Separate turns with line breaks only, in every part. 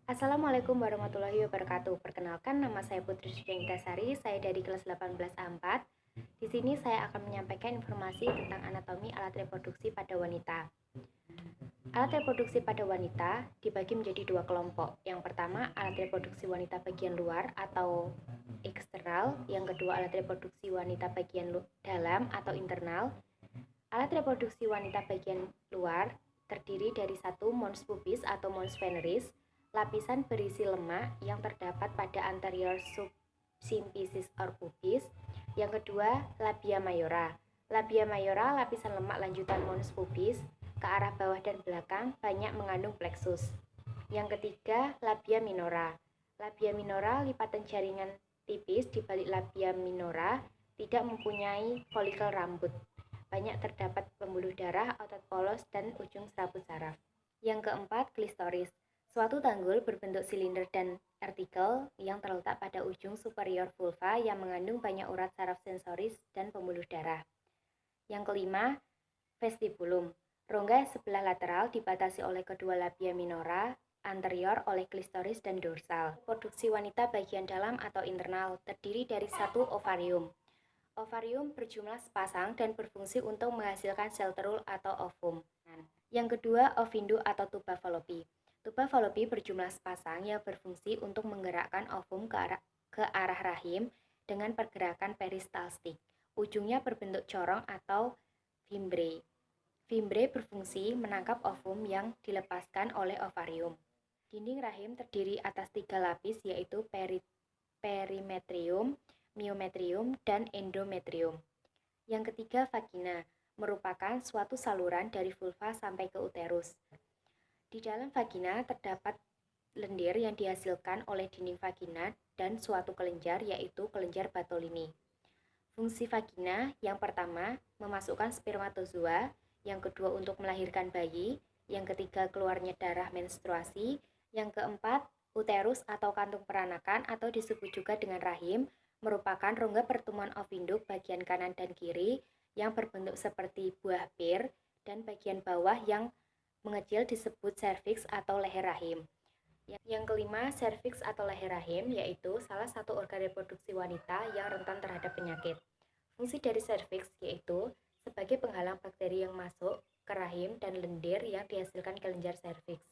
Assalamualaikum warahmatullahi wabarakatuh. Perkenalkan, nama saya Putri Sujangitasari. Saya dari kelas 18A4. Di sini saya akan menyampaikan informasi tentang anatomi alat reproduksi pada wanita. Alat reproduksi pada wanita dibagi menjadi dua kelompok. Yang pertama, alat reproduksi wanita bagian luar atau eksternal. Yang kedua, alat reproduksi wanita bagian dalam atau internal. Alat reproduksi wanita bagian luar terdiri dari satu, mons pubis atau mons veneris, lapisan berisi lemak yang terdapat pada anterior subsymphysis or pubis. Yang kedua, labia mayora. Labia mayora, lapisan lemak lanjutan mons pubis, ke arah bawah dan belakang banyak mengandung plexus. Yang ketiga, labia minora. Labia minora, lipatan jaringan tipis di balik labia minora, tidak mempunyai folikel rambut. Banyak terdapat pembuluh darah, otot polos, dan ujung serabut saraf. Yang keempat, klistoris. Suatu tanggul berbentuk silinder dan artikel yang terletak pada ujung superior vulva yang mengandung banyak urat saraf sensoris dan pembuluh darah. Yang kelima, vestibulum. Rongga sebelah lateral dibatasi oleh kedua labia minora, anterior oleh klistoris dan dorsal. Reproduksi wanita bagian dalam atau internal terdiri dari satu, ovarium. Ovarium berjumlah sepasang dan berfungsi untuk menghasilkan sel telur atau ovum. Yang kedua, ovindu atau tuba fallopi. Tuba fallopi berjumlah sepasang yang berfungsi untuk menggerakkan ovum ke arah rahim dengan pergerakan peristaltik. Ujungnya berbentuk corong atau fimbre. Fimbre berfungsi menangkap ovum yang dilepaskan oleh ovarium. Dinding rahim terdiri atas 3 lapis, yaitu perimetrium, myometrium, dan endometrium. Yang ketiga, vagina, merupakan suatu saluran dari vulva sampai ke uterus. Di dalam vagina terdapat lendir yang dihasilkan oleh dinding vagina dan suatu kelenjar, yaitu kelenjar Bartolini. Fungsi vagina yang pertama, memasukkan spermatozoa, yang kedua untuk melahirkan bayi, yang ketiga keluarnya darah menstruasi, yang keempat uterus atau kantung peranakan atau disebut juga dengan rahim, merupakan rongga pertemuan ovinduk bagian kanan dan kiri yang berbentuk seperti buah bir, dan bagian bawah yang mengecil disebut serviks atau leher rahim. Yang kelima, serviks atau leher rahim yaitu salah satu organ reproduksi wanita yang rentan terhadap penyakit. Fungsi dari serviks yaitu sebagai penghalang bakteri yang masuk ke rahim dan lendir yang dihasilkan kelenjar serviks,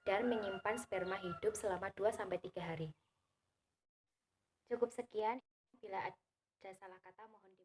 dan menyimpan sperma hidup selama 2-3 hari. Cukup sekian, bila ada salah kata mohon dimaafkan.